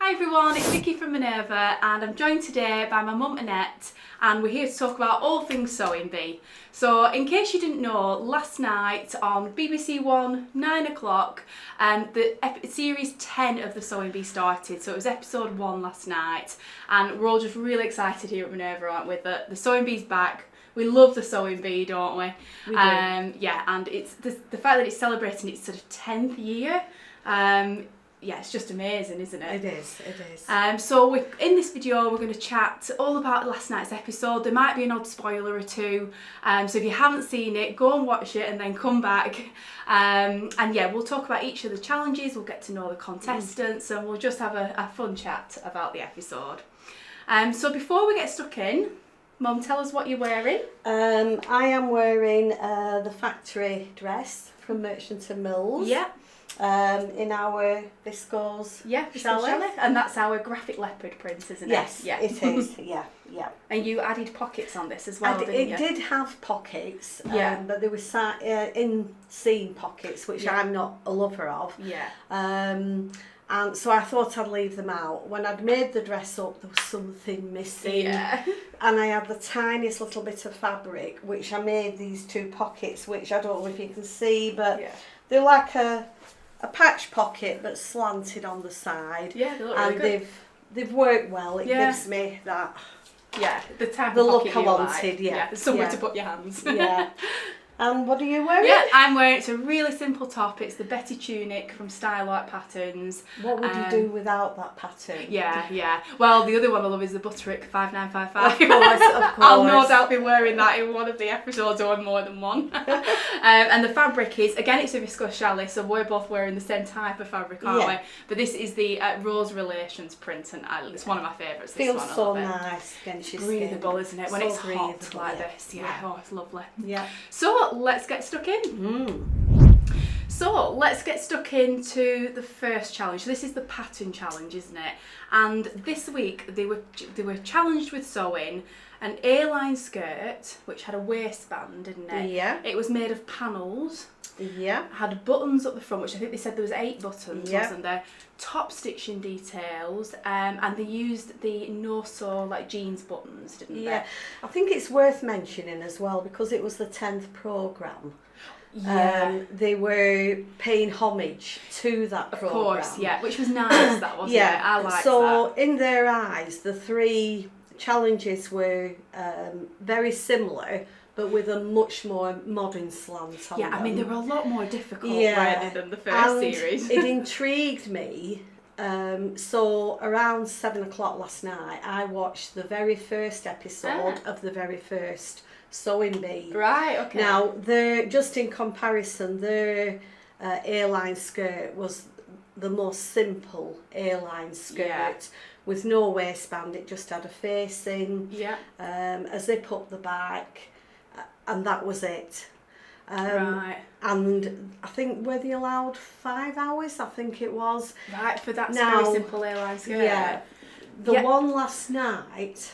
Hi everyone, it's Vicki from Minerva and I'm joined today by my mum Annette and we're here to talk about all things Sewing Bee. So in case you didn't know, last night on BBC One, 9 o'clock, the series 10 of the Sewing Bee started. So it was episode 1 last night and we're all just really excited here at Minerva, aren't we? That the Sewing Bee's back. We love the Sewing Bee, don't we? We do. Yeah, and it's the fact that it's celebrating its sort of 10th year. Yeah, it's just amazing, isn't it? It is. So in this video we're going to chat all about last night's episode. There might be an odd spoiler or two, so if you haven't seen it, go and watch it and then come back. And yeah, we'll talk about each of the challenges, we'll get to know the contestants and we'll just have a fun chat about the episode. So before we get stuck in, Mum, tell us what you're wearing. I am wearing the factory dress from Merchant and Mills. Yeah. In our viscose chalet. And that's our graphic leopard print, isn't it? Yes, yeah. it is. Yeah. And you added pockets on this as well, didn't you? It did have pockets, Yeah. but there was in-seam pockets, which I'm not a lover of. Yeah. And so I thought I'd leave them out. When I'd made the dress up, there was something missing. Yeah. And I had the tiniest little bit of fabric, which I made these two pockets, which I don't know if you can see, but they're like a patch pocket but slanted on the side. Yeah, they look really good. And they've worked well. It gives me that the type the of look pocket I you wanted. like. Somewhere to put your hands. Yeah. And what are you wearing? Yeah, I'm wearing, it's a really simple top. It's the Betty tunic from Standout Patterns. What would you do without that pattern? Yeah. Well, the other one I love is the Butterick 5955. Of course. I'll no doubt be wearing that in one of the episodes or more than one. And the fabric is, again, it's a viscose chalet, so we're both wearing the same type of fabric, aren't we? But this is the Rose Relations print, and it's one of my favourites. Feels this one, so nice against your skin. Breathable, isn't it? When So it's hot breathable, like this. Yeah. Oh, it's lovely. Yeah. So let's get stuck in. So let's get stuck into the first challenge. This is the pattern challenge, isn't it? And this week they were challenged with sewing an A-line skirt which had a waistband, didn't it? Yeah. It was made of panels. Yeah. Had buttons up the front, which I think they said there was 8 buttons, wasn't there? Top stitching details, and they used the no-sew like jeans buttons, didn't they? Yeah. I think it's worth mentioning as well because it was the 10th programme. Yeah. They were paying homage to that programme. Of course, yeah, which was nice, that wasn't it? I liked that. So in their eyes, the 3 challenges were very similar, but with a much more modern slant on them. I mean, they were a lot more difficult, weren't they, than the first series. It intrigued me. So around 7 o'clock last night, I watched the very first episode of the very first Sewing Bee. Right, okay. Now, just in comparison, their A-line skirt was the most simple A-line skirt with no waistband. It just had a facing, a zip up the back, and that was it. Right. And I think, were they allowed 5 hours? I think it was. Right, for that very simple A-line skirt. Yeah. The one last night,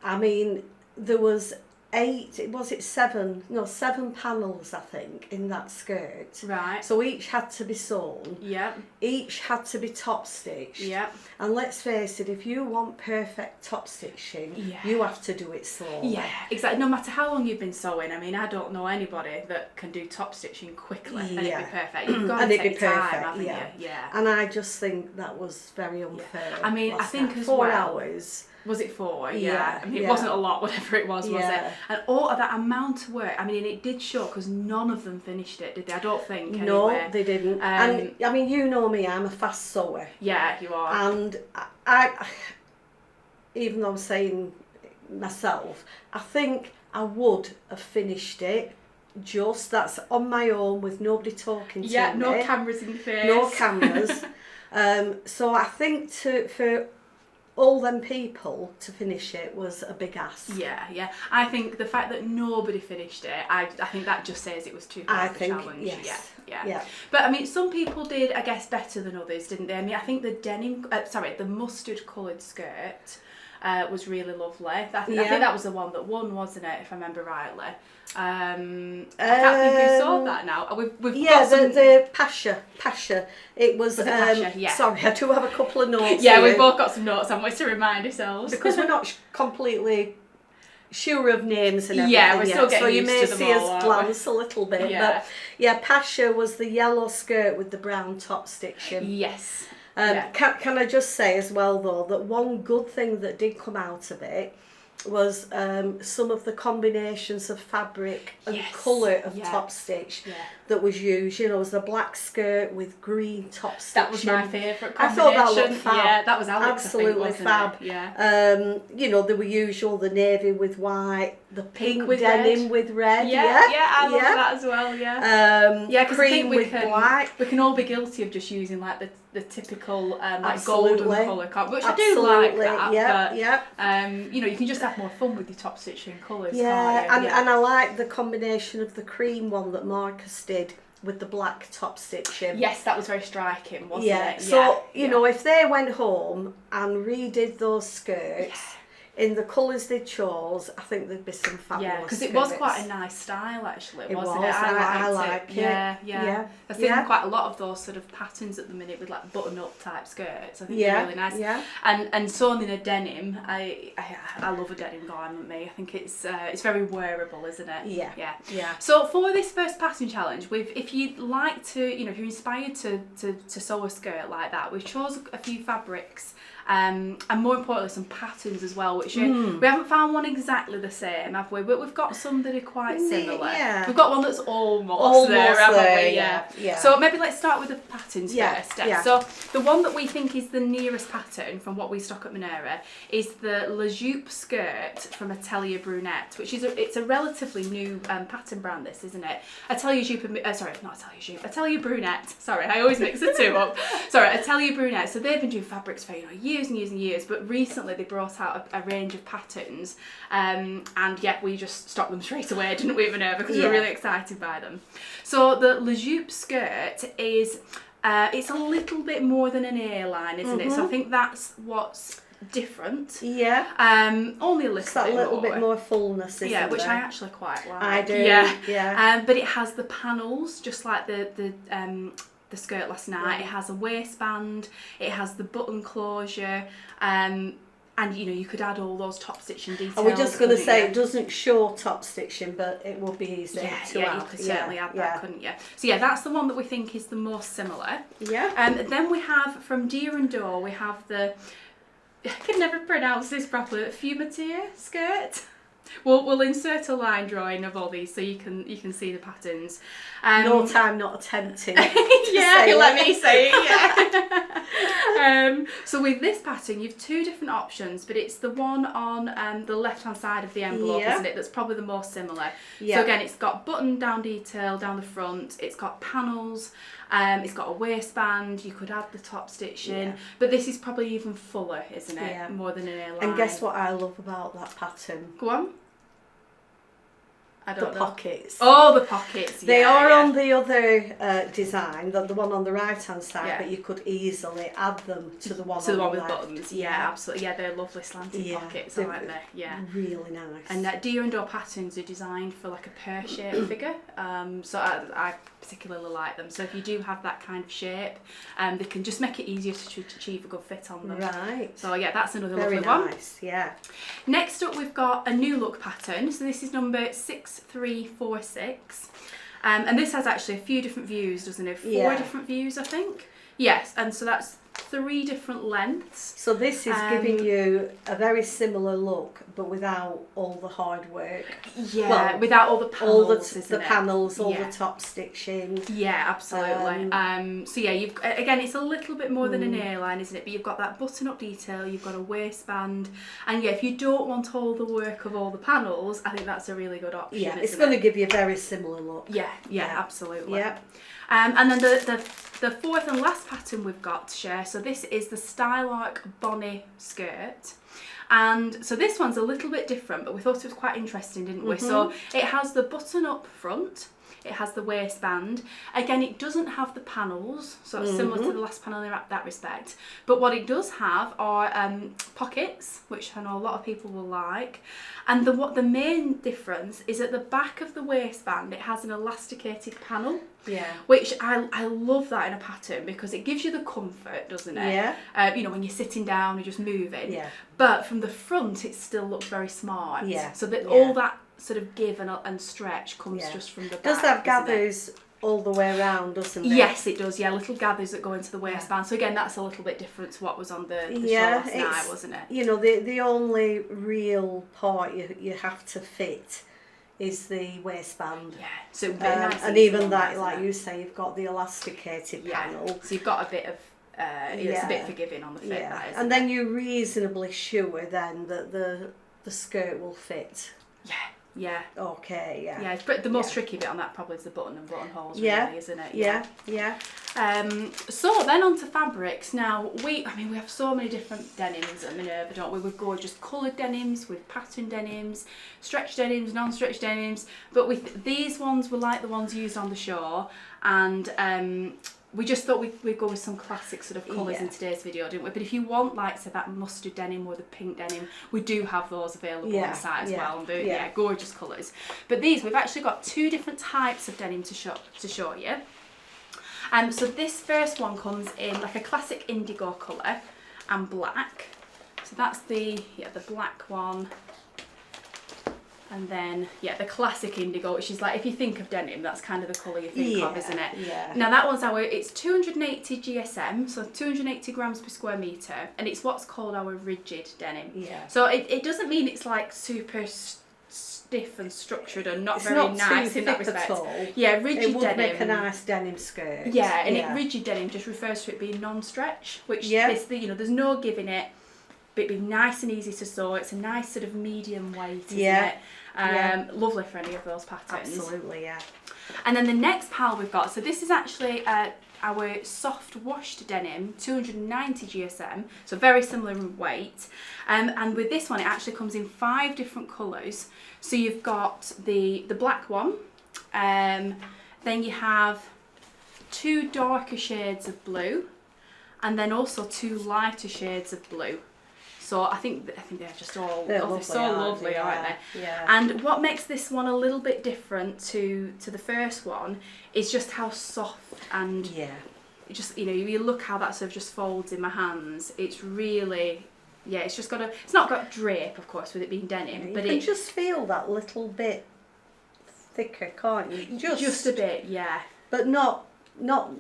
I mean, there was 7 panels, I think, in that skirt. Right. So each had to be sewn. Yeah. Each had to be top stitched. Yeah. And let's face it, if you want perfect top stitching, you have to do it slowly. Yeah, exactly. No matter how long you've been sewing, I mean, I don't know anybody that can do top stitching quickly and it'd be perfect. You've got to take time, haven't you? Yeah. And I just think that was very unfair. I mean, I think as 4 well, hours. Was it 4? Yeah. I mean, it wasn't a lot, whatever it was it? And all of that amount of work, I mean, it did show because none of them finished it, did they? I don't think, No, anyway. they didn't. And, I mean, you know me, I'm a fast sewer. Yeah, you are. And I even though I'm saying myself, I think I would have finished it. That's on my own with nobody talking to me. Yeah, no cameras in your face. No cameras. So I think for all them people to finish it was a big ask. Yeah. I think the fact that nobody finished it, I think that just says it was too hard of a challenge. Yes. Yeah. But I mean, some people did, I guess, better than others, didn't they? I mean, I think the mustard coloured skirt was really lovely. I think that was the one that won, wasn't it, if I remember rightly? I can't think who saw that now. We've got some... the Pasha. It was it Pasha? Yeah. Sorry, I do have a couple of notes. Yeah, here. we've both got some notes on which to remind ourselves. Because we're not completely sure of names and everything. Yeah, we're still getting so you used may to them see all, us glance a little bit. Yeah. But yeah, Pasha was the yellow skirt with the brown top stitching. Yes. Can I just say as well though that one good thing that did come out of it was some of the combinations of fabric and colour of top stitch that was used. You know, it was a black skirt with green top stitching. That was my favourite combination. I thought that looked fab. Yeah, that was Alex, absolutely I think, fab. wasn't it? Yeah. You know, they were usual, the navy with white, the pink with denim red. with red. Yeah, I love that as well. Yeah. Because cream with black. We can all be guilty of just using like the typical like Absolutely. golden colour, which Absolutely. I do like that. Yeah. You know, you can just have more fun with your top stitching colours. Yeah, can't you? and I like the combination of the cream one that Marcus did with the black top stitching. Yes, that was very striking, wasn't it? So, you know, if they went home and redid those skirts in the colours they chose, I think there'd be some fabulous Yeah, because it skirts. was quite a nice style actually, It wasn't was. it? I liked like it. Yeah. I think quite a lot of those sort of patterns at the minute with like button-up type skirts. I think they're really nice. Yeah. And sewn in a denim, I love a denim garment. Me, I think it's very wearable, isn't it? Yeah. So for this first pattern challenge, if you'd like to, you know, if you're inspired to sew a skirt like that, we've chose a few fabrics. And more importantly, some patterns as well, which we haven't found one exactly the same, have we? But we've got some that are quite similar. Yeah. We've got one that's almost there, haven't we? Yeah. So maybe let's start with the patterns first. Yeah. So the one that we think is the nearest pattern from what we stock at Minerva is the La Jupe skirt from Atelier Brunette, which is it's a relatively new pattern brand. This, isn't it? Atelier Brunette. Sorry, I always mix the two up. Sorry, Atelier Brunette. So they've been doing fabrics for years and years and years, but recently they brought out a range of patterns, and we just stocked them straight away, didn't we, Minerva? Because we're really excited by them. So the La Jupe skirt is it's a little bit more than an A-line, isn't it? So I think that's what's different. Yeah. Only a little it's that bit little more. bit more fullness, isn't Yeah, which there? I actually quite like. I do. Yeah. But it has the panels, just like the skirt last night. It has a waistband, it has the button closure, and you know, you could add all those top stitching details. I was just going to say, it doesn't show top stitching, but it will be easy to add. You could certainly add that, couldn't you? So yeah, that's the one that we think is the most similar. Yeah. Then we have from Deer and Door, we have the, I can never pronounce this properly, Fumatier skirt. We'll insert a line drawing of all these so you can see the patterns. No time not attempting. Let me say it. So with this pattern, you've two different options, but it's the one on the left hand side of the envelope, isn't it? That's probably the most similar. So again, it's got button down detail down the front. It's got panels. It's got a waistband. You could add the top stitching, but this is probably even fuller, isn't it? Yeah. More than an A-line. And guess what I love about that pattern? Go on. I don't know. Pockets. Oh, the pockets. They are on the other design, the one on the right hand side, but you could easily add them to the one with left. buttons. Yeah, absolutely. Yeah, they're lovely slanted pockets, aren't they? Yeah, really nice. And Deer and Door patterns are designed for like a pear-shaped figure, so I particularly like them. So if you do have that kind of shape, they can just make it easier to achieve a good fit on them. Right. So yeah, that's another Very lovely nice. one. Yeah. Next up, we've got a new look pattern. So this is number 6346, and this has actually a few different views, doesn't it? Four different views, I think. Yes, and so that's 3 different lengths. So this is giving you a very similar look, but without all the hard work. Yeah, well, without all the panels, the panels, all the top stitching. Yeah, absolutely. So yeah, you've again, it's a little bit more than an A-line, isn't it? But you've got that button-up detail, you've got a waistband, and yeah, if you don't want all the work of all the panels, I think that's a really good option. Yeah, it's going to give you a very similar look. Yeah, absolutely. Yeah. And then the fourth and last pattern we've got to share, so this is the Style Arc Bonnet skirt. And so this one's a little bit different, but we thought it was quite interesting, didn't we? So it has the button up front, It has the waistband. Again, it doesn't have the panels, so it's similar to the last panel in that respect. But what it does have are pockets, which I know a lot of people will like. And the main difference is at the back of the waistband, it has an elasticated panel. Yeah. Which I love that in a pattern because it gives you the comfort, doesn't it? Yeah. You know, when you're sitting down and just moving. Yeah. But from the front, it still looks very smart. Yeah. So that all that sort of give and stretch comes just from the back. Does that gathers all the way around, doesn't it? Yes, it does. Yeah, little gathers that go into the waistband. So again, that's a little bit different to what was on the show last night, wasn't it? You know, the only real part you have to fit is the waistband. Yeah. So nice and even that, like you say, you've got the elasticated panel. So you've got a bit of it's a bit forgiving on the fit. Yeah. That is. And then you're reasonably sure then that the skirt will fit. Yeah. Yeah. Okay, yeah. Yeah, but the most tricky bit on that probably is the button and buttonholes, really, isn't it? Yeah. So then on to fabrics. Now, we have so many different denims at Minerva, don't we? We've gorgeous coloured denims, with pattern denims, stretch denims, non-stretch denims, but with these ones were like the ones used on the show, and we just thought we'd go with some classic sort of colours in today's video, didn't we? But if you want, like, say, that mustard denim or the pink denim, we do have those available on the site as well. And they're gorgeous colours. But these, we've actually got two different types of denim to show you. So this first one comes in like a classic indigo colour and black. So that's the black one. And then, the classic indigo, which is like, if you think of denim, that's kind of the colour you think of, isn't it? Yeah. Now that one's it's 280 GSM, so 280 grams per square metre, and it's what's called our rigid denim. Yeah. So it doesn't mean it's like super stiff and structured and not very nice in that respect. At all. Yeah, rigid it would denim. make a nice denim skirt. Yeah, and rigid denim just refers to it being non-stretch, which there's no give in it. But it'd be nice and easy to sew. It's a nice sort of medium weight, isn't it? Lovely for any of those patterns. Absolutely, yeah. And then the next pal we've got, so this is actually our soft washed denim, 290 GSM, so very similar in weight. And with this one, it actually comes in 5 different colours. So you've got the black one, then you have 2 darker shades of blue, and then also 2 lighter shades of blue. So I think they're just all they're so lovely, aren't they? Yeah. And what makes this one a little bit different to the first one is just how soft and just you look how that sort of just folds in my hands. It's really it's just got it's not got drape, of course, with it being denim, but you can just feel that little bit thicker, can't you? Just a bit, but not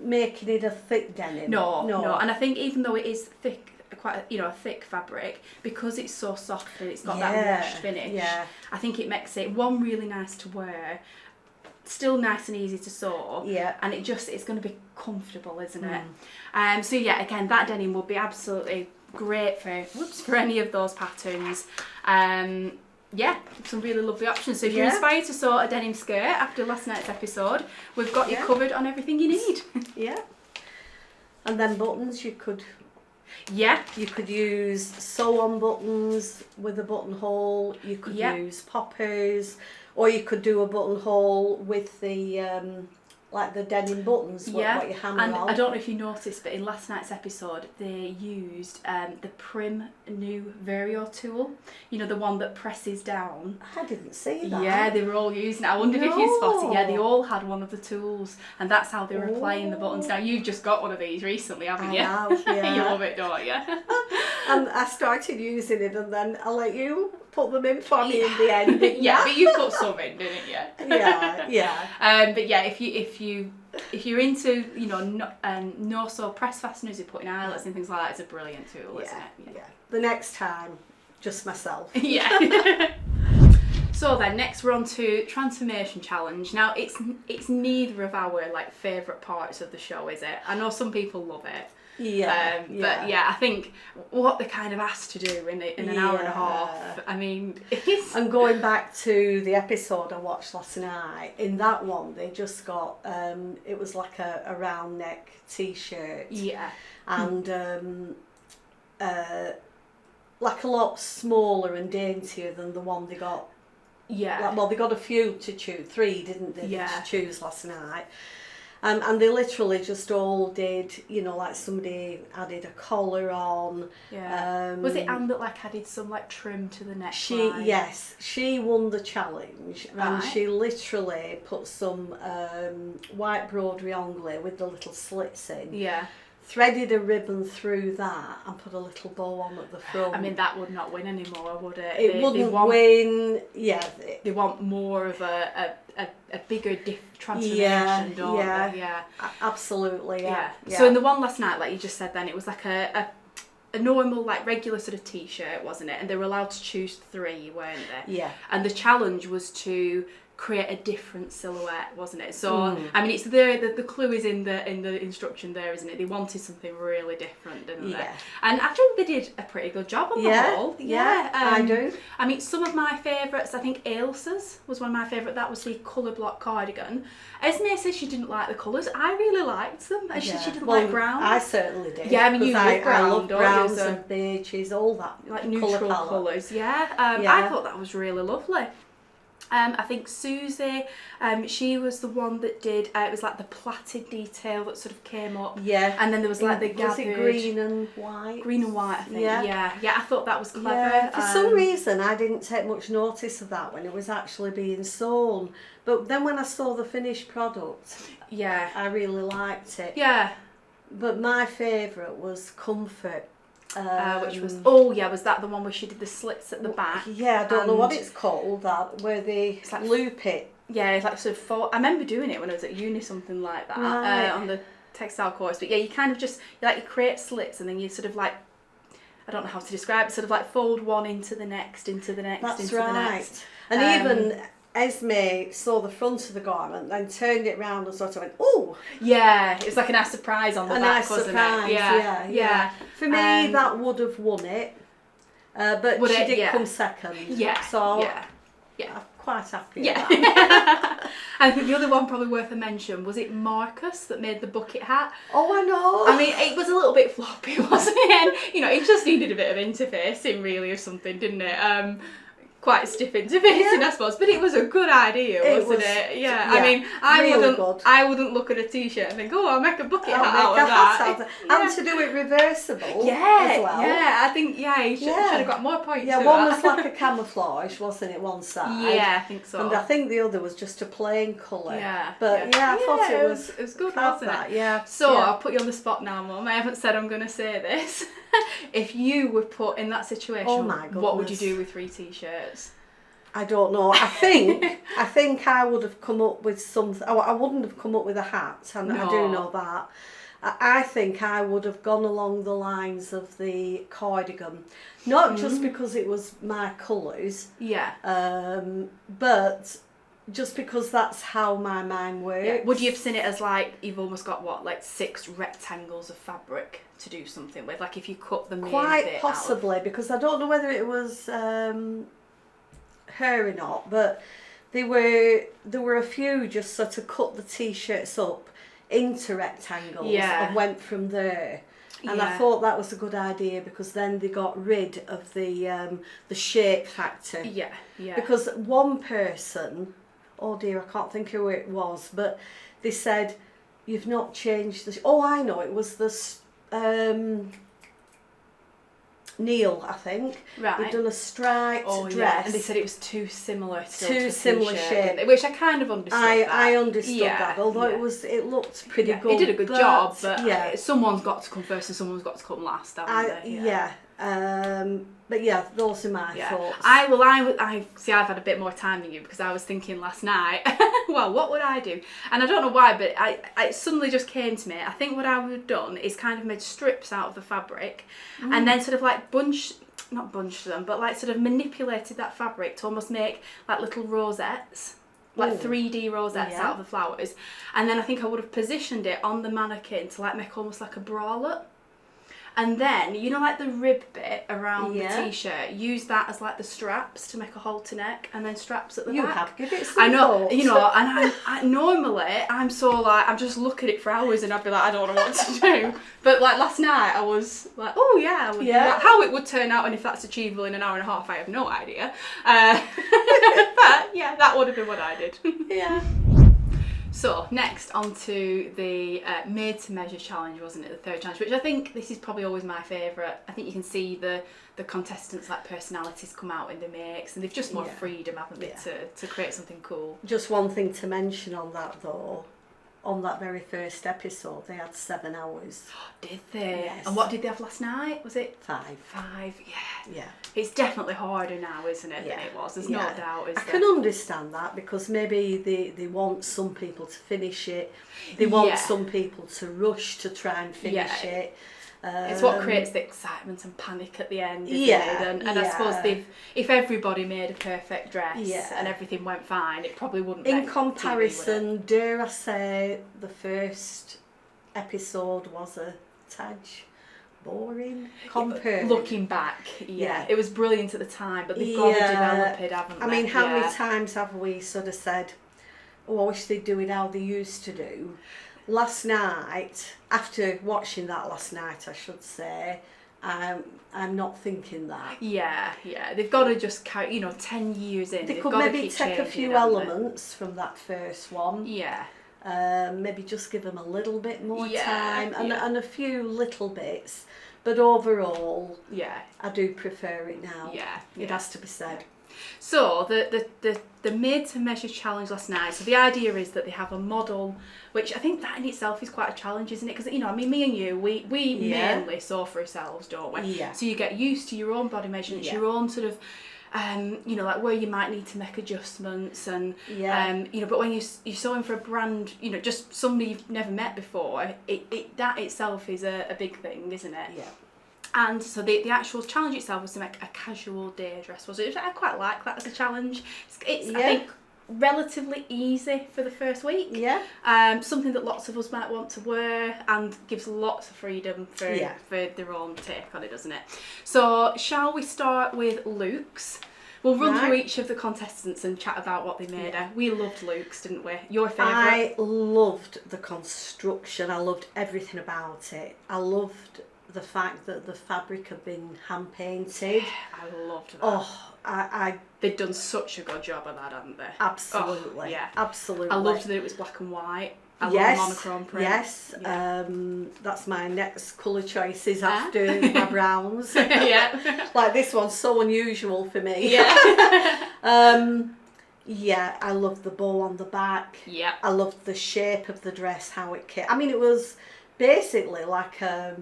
making it a thick denim. No. And I think even though it is thick, quite a thick fabric, because it's so soft and it's got that washed finish, I think it makes it really nice to wear, still nice and easy to sew, and it's going to be comfortable, isn't it? So again, that denim would be absolutely great for any of those patterns. Some really lovely options. So if you're inspired to sew a denim skirt after last night's episode, we've got you covered on everything you need. And then buttons, you could use sew-on buttons with a buttonhole. You could use poppers, or you could do a buttonhole with the like the denim buttons. What you hammer and on. I don't know if you noticed, but in last night's episode they used the Prim new Vario tool. You know, the one that presses down. I didn't see that. Yeah, they were all using it. I wondered if you spotted. Yeah, they all had one of the tools, and that's how they were applying the buttons. Now you've just got one of these recently, haven't you? I have, yeah. You love it, don't you? And I started using it, and then I'll let you put them in for me in the end. But you put some in, didn't you? But if you're into no sew press fasteners, you're putting eyelets and things like that, it's a brilliant tool, isn't it? Yeah. The next time, just myself. So then next we're on to transformation challenge. Now it's neither of our favourite parts of the show, is it? I know some people love it. But I think what they kind of asked to do in an hour and a half, I mean, it's... And going back to the episode I watched last night, in that one they just got, it was like a round neck t-shirt. Yeah. And like a lot smaller and daintier than the one they got Yeah. Like, well, they got a few to choose, 3, didn't they, Yeah. to choose last night. And they literally just all did, you know, like somebody added a collar on. Yeah. Was it Anne that like added some like trim to the neckline? Yes, she won the challenge, and Right. she literally put some white broderie ongley with the little slits in. Yeah. Threaded a ribbon through that and put a little bow on at the front. I mean, that would not win anymore, would it? It wouldn't win. Yeah. They want more of a bigger transformation, don't they? Yeah. Absolutely. Yeah. So in the one last night, like you just said, then it was like a normal, like regular sort of t-shirt, wasn't it? And they were allowed to choose 3, weren't they? Yeah. And the challenge was to create a different silhouette, wasn't it? So I mean, it's the clue is in the instruction there, isn't it? They wanted something really different, didn't they? And I think they did a pretty good job on the whole. I do. I mean, some of my favourites, I think Ailsa's was one of my favourite. That was the colour block cardigan. Esme says she didn't like the colours. I really liked them. And she didn't like brown. I certainly did. Yeah, I mean, you love brown, I love don't browns you? and beiges, all that. Like neutral colours, I thought that was really lovely. I think Susie, she was the one that did, it was like the plaited detail that sort of came up. Yeah. And then there was like the gathered... Was it green and white? Green and white, I think. Yeah. Yeah, I thought that was clever. Yeah. For some reason, I didn't take much notice of that when it was actually being sewn. But then when I saw the finished product, I really liked it. Yeah. But my favourite was Comfort. Which was was that the one where she did the slits at the back? Yeah, I don't know what it's called, that where they like, loop it. Yeah, it's like sort of I remember doing it when I was at uni, something like that, on the textile course. But yeah, you kind of just you create slits and then you sort of like, I don't know how to describe it, sort of like fold one into the next, into the next, That's into right. the next. And even Esme saw the front of the garment, then turned it round and sort of went, "Oh!" Yeah, it was like a nice surprise on the back, nice wasn't surprise, it? Yeah. For me, that would have won it, but she did come second. Yeah. So yeah. I'm quite happy. Yeah. With that. I think the other one probably worth a mention was it Marcus that made the bucket hat. Oh, I know. I mean, it was a little bit floppy, wasn't it? And, you know, it just needed a bit of interfacing, really, or something, didn't it? Quite stiff interfacing, I suppose, but it was a good idea, wasn't it? Yeah. I mean, I wouldn't look at a t-shirt and think, oh, I'll make a bucket hat out of that. And to do it reversible as well. Yeah, I think, you should have got more points. Yeah, one was like a camouflage, wasn't it, one side? Yeah, I think so. And I think the other was just a plain colour. Yeah. But I thought it was good, wasn't it? Yeah. So I'll put you on the spot now, Mum. I haven't said I'm going to say this. If you were put in that situation, what would you do with 3 t-shirts? I don't know. I think I would have come up with something. Oh, I wouldn't have come up with a hat, and I do know that. I think I would have gone along the lines of the cardigan, not just because it was my colours. Yeah. But just because that's how my mind works. Yeah. Would you have seen it as like you've almost got 6 rectangles of fabric to do something with? Like if you cut the main quite bit possibly out. Because I don't know whether it was her or not, but there were a few just sort of cut the t-shirts up into rectangles and went from there. And I thought that was a good idea because then they got rid of the shape factor. Yeah. Because one person, oh dear, I can't think who it was, but they said, "You've not changed the." Oh, I know, it was this. Neil, I think. Right. He'd done a striped dress. Yeah. And they said it was too similar shape. Which I kind of understood I understood that, although it looked pretty good. It did a good job, but someone's got to come first and someone's got to come last, haven't they? But yeah, those are my thoughts. I see. I've had a bit more time than you because I was thinking last night. Well, what would I do? And I don't know why, but it suddenly just came to me. I think what I would have done is kind of made strips out of the fabric, and then sort of like not bunched them, but like sort of manipulated that fabric to almost make like little rosettes. Like 3D rosettes out of the flowers, and then I think I would have positioned it on the mannequin to like make almost like a bralette. and then you know, like the rib bit around Yeah. the t-shirt, use that as like the straps to make a halter neck, and then straps at the You back. have give it some I know, thought. you know, and I normally I'm so like I'm just looking at it for hours, and I'd be like, I don't know what to do. But like last night, I was like, oh yeah, I would do that. How it would turn out and if that's achievable in an hour and a half, I have no idea. But yeah, that would have been what I did. Yeah. So next onto the made to measure challenge, wasn't it? The third challenge, which I think this is probably always my favourite. I think you can see the contestants' like personalities come out in the makes, and they've just more freedom, haven't they, to create something cool. Just one thing to mention on that though, on that very first episode, they had 7 hours. Did they? Yes. And what did they have last night? Was it 5? 5? Yeah. Yeah. It's definitely harder now, isn't it, than Yeah. it was? There's no doubt, is I there? can understand that because maybe they want some people to finish it. They want some people to rush to try and finish it. It's what creates the excitement and panic at the end, isn't it? And I suppose if everybody made a perfect dress and everything went fine, it probably wouldn't. In make comparison, TV, would it? dare I say, the first episode was a tad boring compared. Looking back, it was brilliant at the time, but they've got to develop it, haven't they? I mean, how many times have we sort of said, oh, I wish they'd do it how they used to do? Last night, after watching that last night, I should say, I'm not thinking that. Yeah, they've got to just carry, 10 years in. They They've could got to maybe keep take a changing, few haven't they? elements from that first one. Yeah. Maybe just give them a little bit more time and a few little bits. But overall, I do prefer it now. Yeah. It has to be said. So the made to measure challenge last night. So the idea is that they have a model, which I think that in itself is quite a challenge, isn't it? Because I mean, me and you, we mainly sew for ourselves, don't we? Yeah. So you get used to your own body measurements, your own sort of, like where you might need to make adjustments, and but when you're sewing for a brand, just somebody you've never met before, that itself is a big thing, isn't it? Yeah. And so the actual challenge itself was to make a casual day dress. I quite like that as a challenge. It's I think relatively easy for the first week. Yeah. Something that lots of us might want to wear and gives lots of freedom for their own take on it, doesn't it? So shall we start with Luke's? We'll run through each of the contestants and chat about what they made. We loved Luke's, didn't we? Your favourite? I loved the construction. I loved everything about it. I loved the fact that the fabric had been hand painted. I loved that. Oh, they'd done such a good job of that, hadn't they? Absolutely. Absolutely. I loved that it was black and white. I love the monochrome print. Yes. That's my next colour choices after my browns. Like this one's so unusual for me. I loved the bow on the back. Yeah. I loved the shape of the dress, how it came. I mean, it was basically like a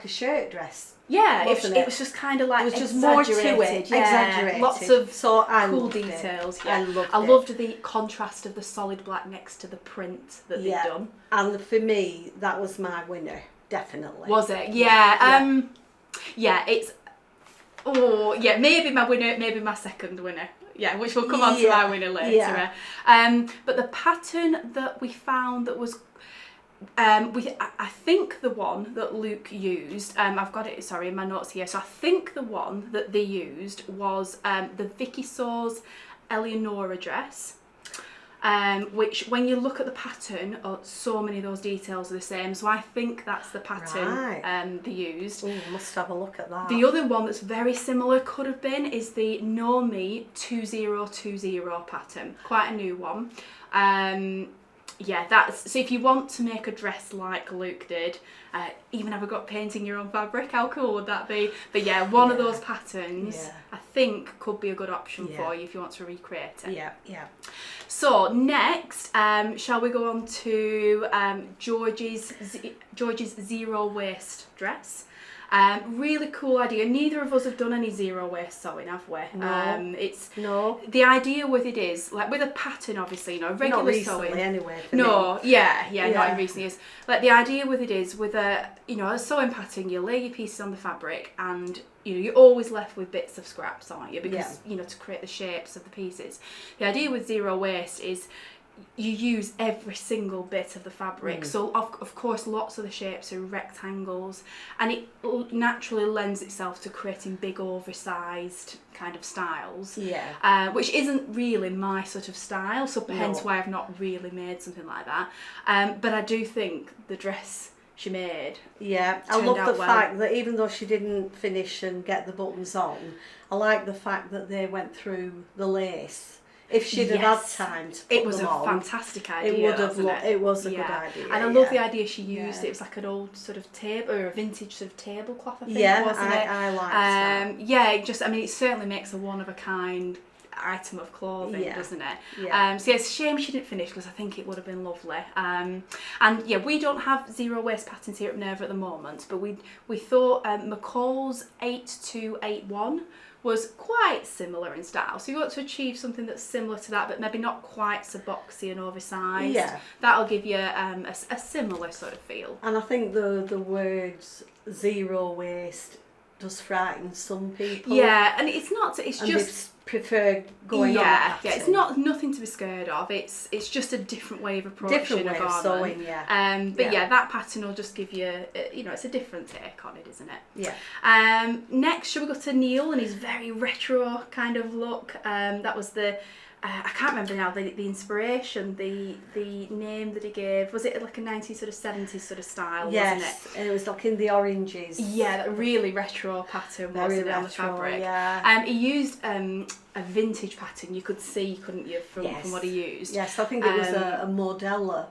shirt dress. Yeah, it was just kind of like it was just more to it. Exaggerated. Lots of cool loved details. It. Yeah. I loved the contrast of the solid black next to the print that they'd done. And for me, that was my winner, definitely. Was it? Yeah. It's maybe my winner, maybe my second winner. Yeah, which will come on to my winner later. Yeah. But the pattern that we found that was I think the one that Luke used, I've got it, in my notes here. So I think the one that they used was the Vicki Sews Eleonora dress, which when you look at the pattern, so many of those details are the same. So I think that's the pattern they used. Oh, must have a look at that. The other one that's very similar could have been is the Know Me 2020 pattern, quite a new one. So if you want to make a dress like Luke did, even have a got painting your own fabric, how cool would that be? But one of those patterns I think could be a good option for you if you want to recreate it. Yeah. So next, shall we go on to George's zero waist dress? Really cool idea. Neither of us have done any zero waist sewing, have we? No. The idea with it is, like with a pattern, obviously, regular not recently, sewing. Anyway. Not in recent years. Like the idea with it is, with a sewing pattern, you lay your pieces on the fabric, and you're always left with bits of scraps, aren't you? Because to create the shapes of the pieces. The idea with zero waist is, you use every single bit of the fabric. So of course lots of the shapes are rectangles, and it naturally lends itself to creating big oversized kind of styles. Yeah. Which isn't really my sort of style, so hence why I've not really made something like that. But I do think the dress she made. Yeah, I love the fact that even though she didn't finish and get the buttons on, I like the fact that they went through the lace. If she'd have had time to put it was them a on, fantastic idea. it would have. It was a good Yeah. idea. And I love the idea she used. It was like an old sort of table, or a vintage sort of tablecloth, I think, wasn't it? I liked that. Yeah, it certainly makes a one of a kind item of clothing, doesn't it? Yeah. So yeah, it's a shame she didn't finish, because I think it would have been lovely. And yeah, we don't have zero waist patterns here at Minerva at the moment, but we thought McCall's 8281 was quite similar in style. So you want to achieve something that's similar to that, but maybe not quite so boxy and oversized. Yeah. That'll give you a similar sort of feel. And I think the words zero waste does frighten some people. Yeah, and it's not. It's and just prefer going on. Yeah, it's nothing to be scared of. It's just a different way of approaching different way a garment. of sewing, yeah. But yeah, that pattern will just give you, it's a different take on it, isn't it? Yeah. Next, shall we go to Neil and his very retro kind of look? That was the. I can't remember now the inspiration, the name that he gave. Was it like a 19 sort of 70s sort of style, wasn't it? And it was like in the oranges. Yeah, that really retro pattern, wasn't it, on the fabric? Yeah. He used a vintage pattern. You could see, couldn't you, from what he used? Yes, I think it was a Modella.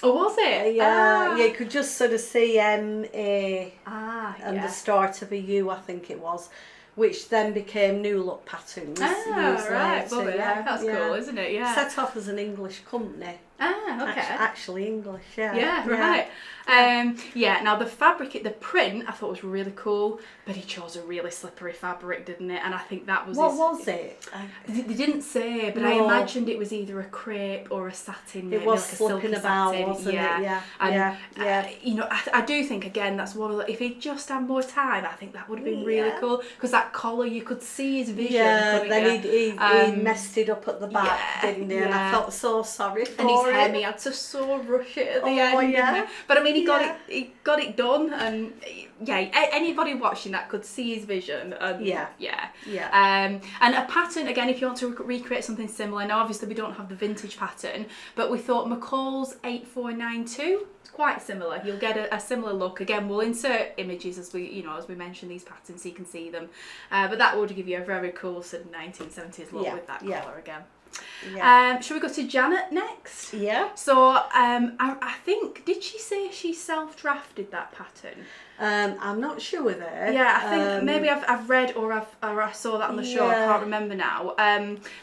Oh, was it? Yeah, you could just sort of see M-A and yeah. the start of a U, I think it was, which then became New Look Patterns. Right, love it. Yeah, That's cool, isn't it? Yeah. Set off as an English company. Okay. Actually English, yeah. Yeah, right. Now the fabric, the print, I thought was really cool, but he chose a really slippery fabric, didn't it? And I think that was What was it? They didn't say, but I imagined it was either a crepe or a satin. It was like a slipping silky about, satin. wasn't it? Yeah. I do think, again, that's one of the, if he'd just had more time, I think that would have been really cool, because that collar, you could see his vision. Yeah, then he messed it up at the back, didn't he? And I felt so sorry for him. And his hem, he had to so rush it at the end. Yeah. But I mean, he got it done, and anybody watching that could see his vision. And, and a pattern, again, if you want to recreate something similar. Now, obviously, we don't have the vintage pattern, but we thought McCall's 8492. Quite similar. You'll get a similar look. Again, we'll insert images as we mention these patterns, so you can see them. But that would give you a very cool sort of 1970s look with that collar again. Yeah. Shall we go to Janet next? Yeah. So I think, did she say she self-drafted that pattern? I'm not sure with her. Yeah, I think maybe I've read or I saw that on the show. I can't remember now.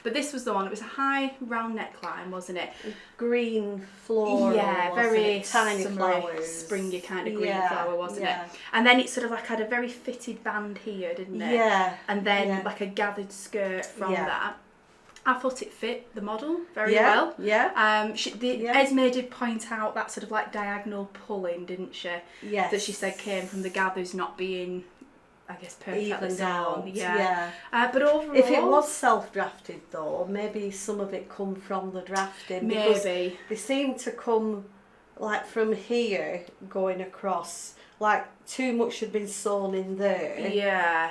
But this was the one. It was a high round neckline, wasn't it? Green floral. Yeah, very tiny summery, flowers, springy kind of green flower, wasn't it? And then it sort of like had a very fitted band here, didn't it? Yeah. And then like a gathered skirt from that. I thought it fit the model very well. Yeah. Esme did point out that sort of like diagonal pulling, didn't she? Yes. That she said came from the gathers not being, I guess, perfectly evened sewn. out. Yeah. But overall, if it was self-drafted though, maybe some of it come from the drafting. Maybe. They seem to come like from here going across. Like too much had been sewn in there. Yeah.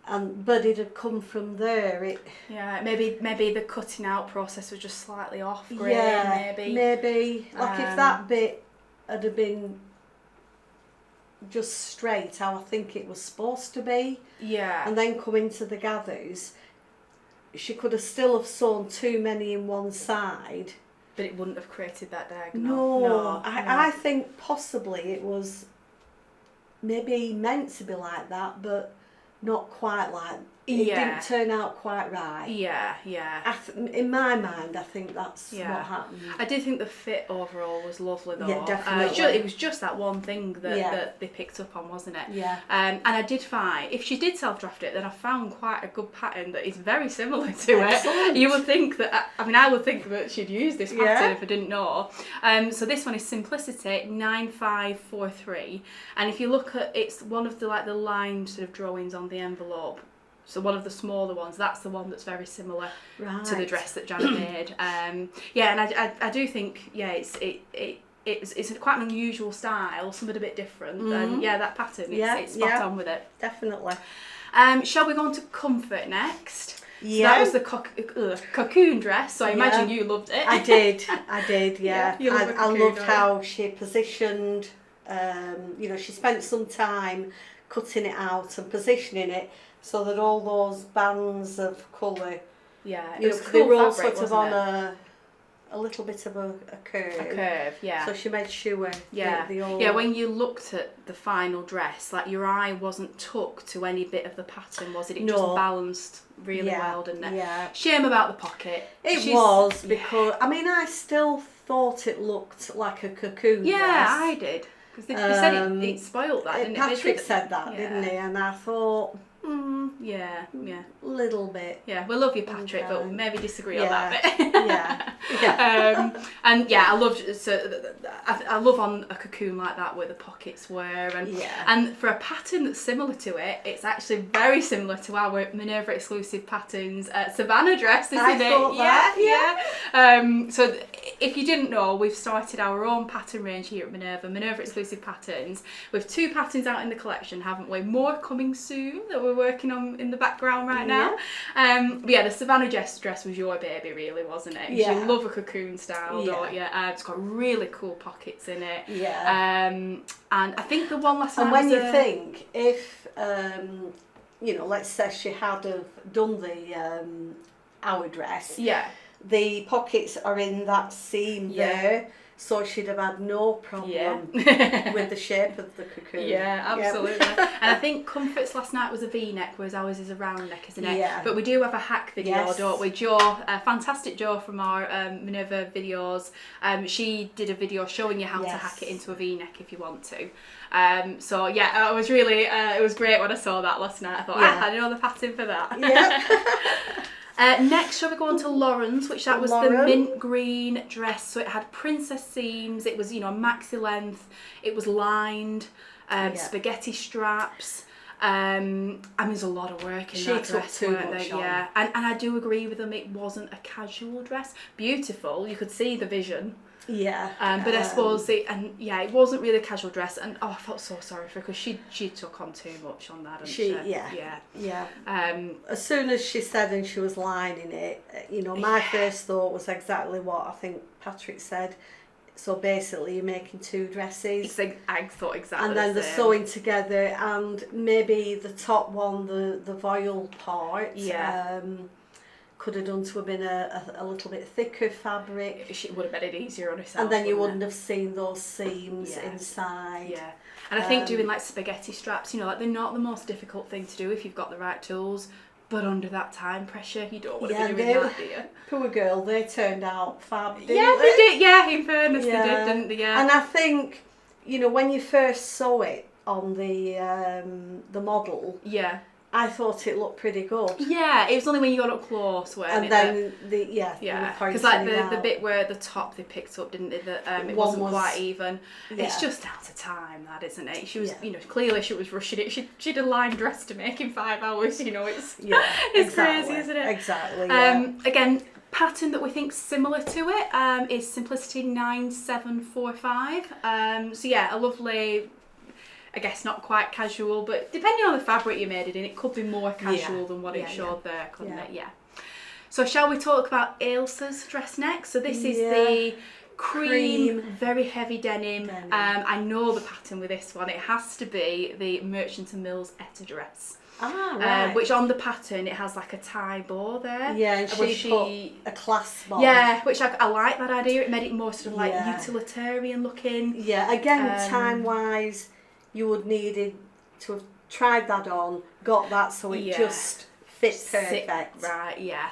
But it had come from there. Maybe the cutting out process was just slightly off grain. Maybe like if that bit had been just straight how I think it was supposed to be. Yeah. And then come into the gathers, she could have still have sewn too many in one side. But it wouldn't have created that diagonal. No. I think possibly it was maybe meant to be like that, but not quite like it didn't turn out quite right. In my mind, I think that's what happened. I did think the fit overall was lovely though. Yeah, definitely. It was just that one thing that they picked up on, wasn't it? Yeah. And I did find, if she did self-draft it, then I found quite a good pattern that is very similar to it. You would think that, I would think that she'd use this pattern if I didn't know. So this one is Simplicity 9543, and if you look at, it's one of the lined sort of drawings on the envelope. so one of the smaller ones, that's the one that's very similar to the Right. dress that Janet made. Yeah, and I do think, yeah, it's quite an unusual style, something a bit different. And yeah, that pattern, it's spot on with it. Definitely. Shall we go on to comfort next? Yeah. So that was the cocoon dress, so I imagine you loved it. I did, yeah. You love a I cocoon, loved don't how she positioned, you know, she spent some time cutting it out and positioning it so that all those bands of colour, Yeah, you it know, was 'cause they cool were all fabric, sort of wasn't on it? a little bit of a curve. A curve, yeah. So she made sure they all... Yeah, when you looked at the final dress, like your eye wasn't tucked to any bit of the pattern, was it? It just balanced really well, didn't it? Yeah. Shame about the pocket. It was, because, I mean, I still thought it looked like a cocoon dress. Yeah, I did. Because they said it spoiled that, didn't it? Patrick said that, didn't he? And I thought, yeah. little bit. Yeah, we love you, Patrick, Okay. but maybe disagree on that bit. Yeah. And yeah, I love on a cocoon like that where the pockets were, and for a pattern that's similar to it, it's actually very similar to our Minerva exclusive patterns Savannah dress, isn't it? Thought that, So if you didn't know, we've started our own pattern range here at Minerva exclusive patterns. We've 2 patterns out in the collection, haven't we? More coming soon that we're working on in the background right now. But yeah, the Savannah dress was your baby, really, wasn't it? Yeah. You love a cocoon style, don't you? It's got really cool pockets in it. Yeah. And I think the one last night And when was you think, if, you know, let's say she had have done the our dress, the pockets are in that seam there, so she'd have had no problem with the shape of the cocoon. Yeah, absolutely. And I think Comfort's last night was a V-neck, whereas ours is a round neck, isn't it? Yeah. But we do have a hack video, don't we? Jo, fantastic Jo from our Minerva videos. She did a video showing you how to hack it into a V-neck if you want to. So yeah, I was really, it was great when I saw that last night. I thought, I know the pattern for that. Yeah. Next, shall we go on to Lauren's, which that was the mint green dress. So it had princess seams, it was, you know, maxi length, it was lined, spaghetti straps. I mean, there's a lot of work in that dress. Too much on. Yeah, and I do agree with them, it wasn't a casual dress. Beautiful, you could see the vision. Yeah. But I suppose it wasn't really a casual dress, and I felt so sorry for her because she took on too much on that, didn't she? Yeah. As soon as she said and she was lining it, you know, my first thought was exactly what I think Patrick said. So basically, you're making 2 dresses. I thought exactly. And then the they're same. sewing together, and maybe the top one, the voile part. Could have done to have been a little bit thicker fabric. She would have made it easier on herself. And then you wouldn't have seen those seams inside. Yeah. And I think doing like spaghetti straps, you know, like they're not the most difficult thing to do if you've got the right tools. But under that time pressure, you don't want to be doing that, do you? Poor girl, they turned out fab, didn't they did. Yeah, in fairness, they did, didn't they? Yeah. And I think, you know, when you first saw it on the model, I thought it looked pretty good. Yeah, it was only when you got up close where. And then because like the bit where the top they picked up, didn't they? That it wasn't quite even. Yeah. It's just down to time, that, isn't it? She was, you know, clearly she was rushing it. She'd a line dress to make in 5 hours. You know, it's crazy, isn't it? Exactly. Yeah. Again, pattern that we think similar to it is Simplicity 9745. So yeah, a lovely. I guess not quite casual, but depending on the fabric you made it in, it could be more casual than what it showed there, couldn't it? Yeah. So shall we talk about Ailsa's dress next? So this is the cream, very heavy denim. I know the pattern with this one. It has to be the Merchant & Mills Etta dress. Right. Which on the pattern, it has like a tie bow there. Yeah, and she put a clasp on. Yeah, which I like that idea. It made it more sort of like utilitarian looking. Yeah, again, time-wise, you would needed to have tried that on, got that so it just fit perfect. Right, yeah.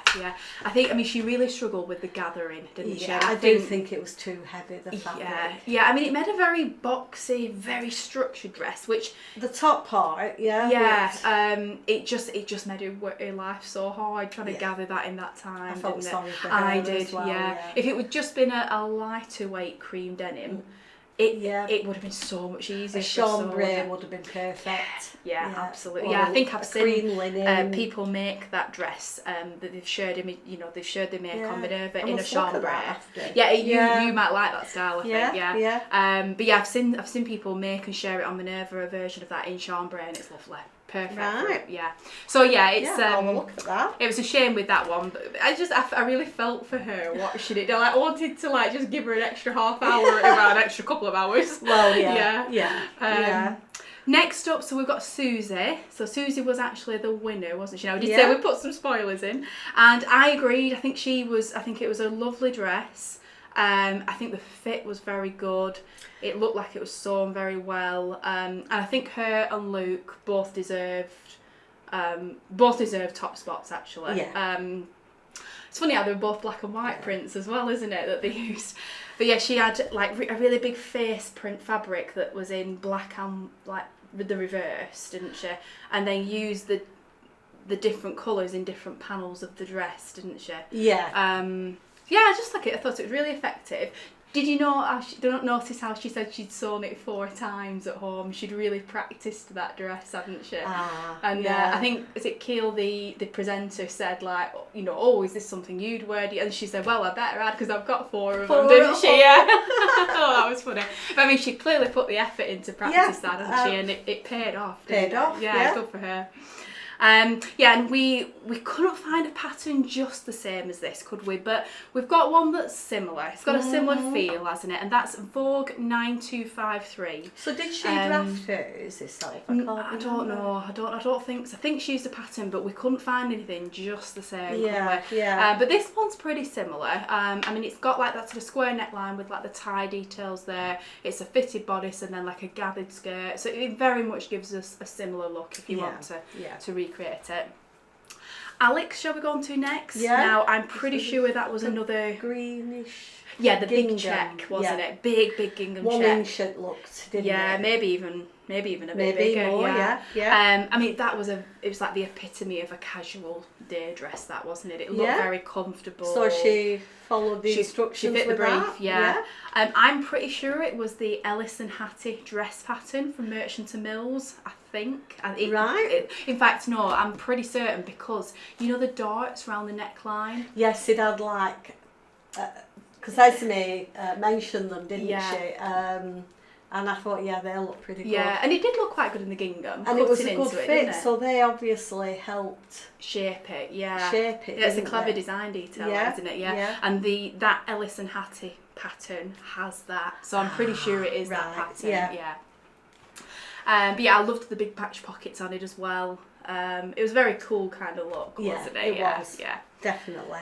I mean, she really struggled with the gathering, didn't she? I do think it was too heavy, the fabric. Yeah, I mean, it made a very boxy, very structured dress, which... The top part, it just made her life so hard trying to gather that in that time, I felt didn't sorry it? for her I did, as well, If it would just been a lighter weight cream denim, it would have been so much easier. A chambray would have been perfect. Yeah, absolutely. Or Yeah, I think I've seen linen. people make that dress that they've shared they've shared they make on Minerva in a must look at chambray. that after. Yeah, you might like that style, I think. Yeah. But yeah, I've seen people make and share it on Minerva, a version of that in chambray, and it's lovely. Perfect. Right. Yeah. So yeah, it's I'll have a look at that. It was a shame with that one, but I really felt for her watching it. Like, I wanted to like just give her an extra half hour, about an extra couple of hours. Well, yeah. Next up, so we've got Susie. So Susie was actually the winner, wasn't she? Now, we did say we put some spoilers in, and I agreed. I think it was a lovely dress. I think the fit was very good. It looked like it was sewn very well. And I think her and Luke both deserved top spots, actually. Yeah. It's funny how they were both black and white prints as well, isn't it, that they used? But yeah, she had like a really big face print fabric that was in black and like with the reverse, didn't she? And then used the different colours in different panels of the dress, didn't she? Yeah. Yeah, I just like it. I thought it was really effective. Did you don't notice how she said she'd sewn it 4 times at home? She'd really practiced that dress, hadn't she? I think, is it Keel, the presenter, said like, is this something you'd wear? And she said, well, I better add because I've got 4 of them, didn't she? Yeah. Oh, that was funny. But I mean, she clearly put the effort into practice that, didn't she? And it paid off. Yeah, good for her. And we couldn't find a pattern just the same as this, could we? But we've got one that's similar. It's got a similar feel, hasn't it? And that's Vogue 9253. So did she draft hers herself? I don't know. I don't think so. I think she used a pattern, but we couldn't find anything just the same. Yeah. But this one's pretty similar. I mean, it's got like that sort of square neckline with like the tie details there. It's a fitted bodice and then like a gathered skirt. So it very much gives us a similar look if you want to recreate it. Alex, shall we go on to next? Yeah. Now, I'm pretty sure that was another greenish. Yeah, the gingham. big check, wasn't it? Big gingham check. 1 inch it looked, didn't it? Yeah, maybe even a bit bigger. More, yeah. I mean, it was like the epitome of a casual day dress, that, wasn't it? It looked very comfortable. So she followed the instructions. She fit the brief, that? yeah. I'm pretty sure it was the Ellis and Hattie dress pattern from Merchant and Mills, I think. In fact, no, I'm pretty certain because the darts around the neckline. Yes, it had like. Because Esme mentioned them, didn't she? And I thought, they look pretty good. Yeah, and it did look quite good in the gingham. And it was a good fit, so they obviously helped shape it. Yeah, it's a clever design detail, isn't it? Yeah. And that Ellis and Hattie pattern has that, so I'm pretty sure it is that pattern. Yeah. But I loved the big patch pockets on it as well. It was a very cool kind of look, wasn't it? It was. Yeah, definitely.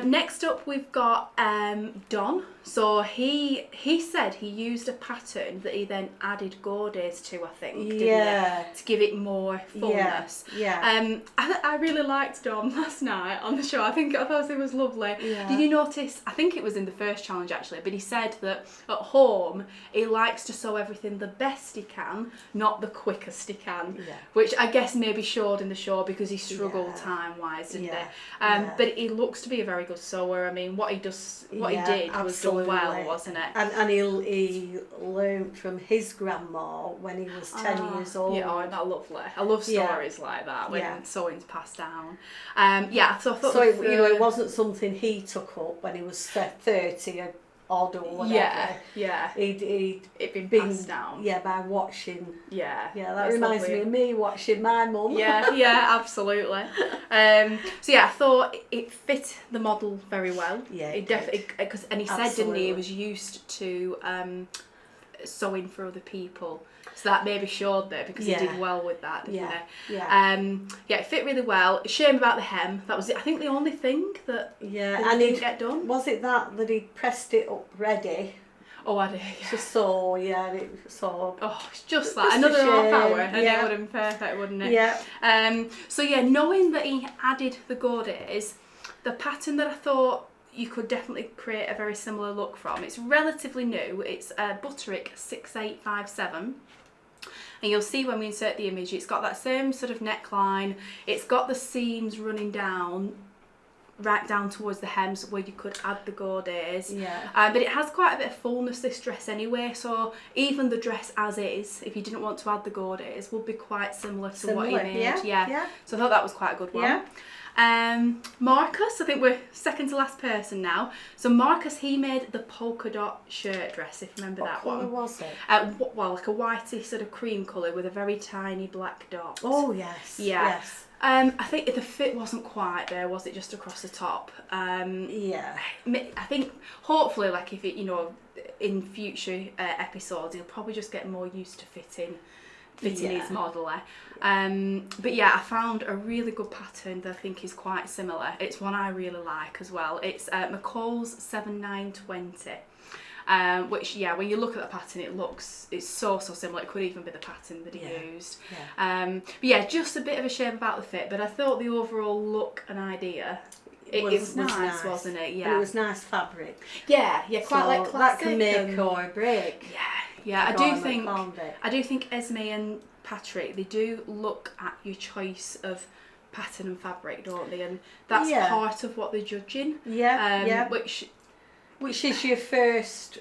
Next up, we've got Don. So he said he used a pattern that he then added Gaudes to, I think, didn't he? To give it more fullness. Yeah. I really liked Don last night on the show. I thought it was lovely. Yeah. Did you notice? I think it was in the first challenge actually, but he said that at home he likes to sew everything the best he can, not the quickest he can. Yeah. Which I guess maybe showed in the show because he struggled time-wise, didn't he? But he looks to be a very good sewer. I mean, what he did was done well, wasn't it? And he learned from his grandma when he was 10 years old. Yeah, isn't that lovely? I love stories like that when sewing's passed down. So I thought it wasn't something he took up when he was 30 odd or whatever. Yeah. It'd been passed down. Yeah, by watching. Yeah. Yeah, that reminds me of me watching my mum. Yeah, absolutely. So I thought it fit the model very well. Yeah, it definitely, because he said, didn't he was used to sewing for other people. So that maybe showed there because he did well with that, didn't he? It fit really well. Shame about the hem. That was, I think, the only thing that didn't get done. Was it that he pressed it up ready? Oh, I did. To sew, it's just like another half hour, and it would have been perfect, wouldn't it? Yeah. So knowing that he added the Gaudes, the pattern that I thought you could definitely create a very similar look from. It's relatively new. It's Butterick 6857. And you'll see when we insert the image, it's got that same sort of neckline. It's got the seams running down right down towards the hems where you could add the gaudes. Yeah. But it has quite a bit of fullness, this dress anyway, so even the dress as is, if you didn't want to add the gaudes, would be quite similar to what he made. Yeah. So I thought that was quite a good one. Yeah. Marcus, I think we're second to last person now. So Marcus, he made the polka dot shirt dress, if you remember that one. What colour was it? Well, like a whitey sort of cream colour with a very tiny black dot. Oh, yes. Yeah. Yes. I think the fit wasn't quite there, was it? Just across the top. Yeah. I think hopefully, like if it, in future episodes, he'll probably just get more used to fitting his model. But yeah, I found a really good pattern that I think is quite similar. It's one I really like as well. It's McCall's 7920. Which, yeah, when you look at the pattern, it's so similar. It could even be the pattern that he used. Yeah. But yeah, just a bit of a shame about the fit, but I thought the overall look and idea, it was nice, wasn't it? Yeah. And it was nice fabric. Yeah, quite like classic. That can make or break. Yeah. I do think Esme and Patrick, they do look at your choice of pattern and fabric, don't they? And that's part of what they're judging. Which is your first,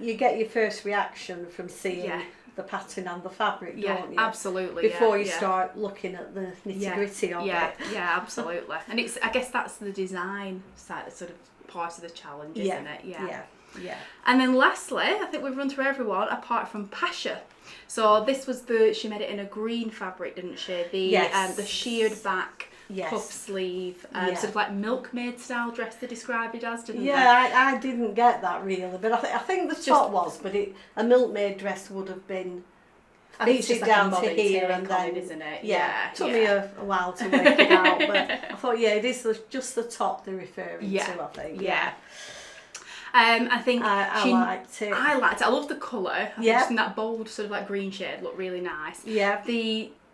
you get your first reaction from seeing the pattern and the fabric, don't you? Absolutely. Before you start looking at the nitty-gritty of it. Yeah, absolutely. And I guess that's the design side, sort of part of the challenge, isn't it? Yeah. And then lastly, I think we've run through everyone apart from Pasha. So this was she made it in a green fabric, didn't she? The sheared back. Puff sleeve, sort of like milkmaid style dress they described it as, didn't they? I didn't get that really, but I think the top was, but a milkmaid dress would have been fitted down to here and then, isn't it? It took me a while to work it out, but I thought, it is just the top they're referring to, I think. I think I liked it. I liked it. I love the colour. I think that bold sort of like green shade looked really nice.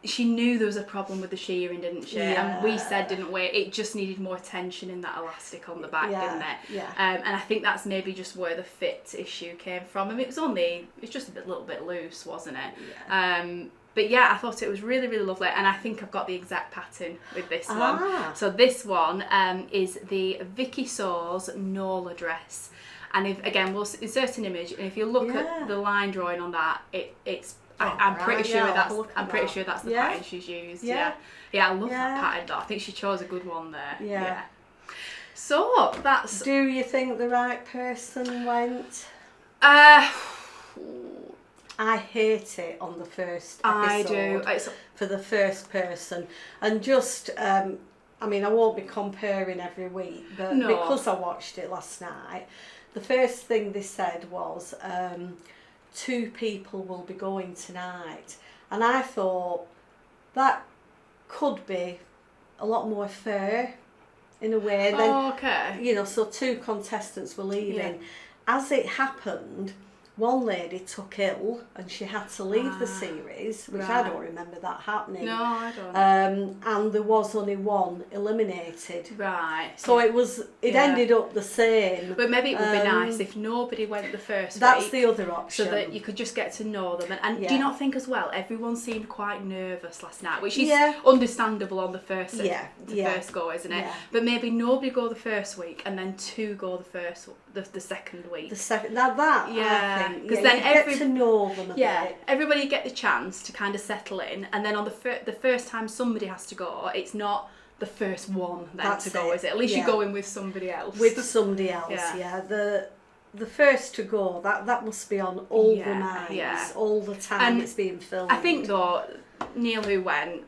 She knew there was a problem with the shearing, didn't she? And we said, didn't we? It just needed more tension in that elastic on the back, didn't it? And I think that's maybe just where the fit issue came from. I mean, it's just a little bit loose, wasn't it? But yeah, I thought it was really, really lovely, and I think I've got the exact pattern with this one. So this one is the Vicki Sews Nola dress, and we'll insert an image, and if you look at the line drawing on that, it's. I'm pretty sure that's the pattern she's used. I love that pattern though. I think she chose a good one there. So that's. Do you think the right person went? I hate it on the first episode. I do. For the first person, and just I won't be comparing every week, but because I watched it last night, the first thing they said was. 2 people will be going tonight, and I thought that could be a lot more fair in a way. Then, so 2 contestants were leaving. As it happened, one lady took ill and she had to leave the series, which I don't remember that happening. No, I don't. And there was only one eliminated. Right. So it ended up the same. But maybe it would be nice if nobody went the first week. That's the other option. So that you could just get to know them. And do you not think as well, everyone seemed quite nervous last night, which is understandable on the first first go, isn't it? But maybe nobody go the first week and then 2 go the second week. I think. Because then get to know them a bit. Everybody get the chance to kind of settle in, and then on the first time somebody has to go, it's not the first one then to go, is it? At least you're going with somebody else. With somebody else, The first to go, that must be on all the nights, all the time and it's being filmed. I think though, Neil who went,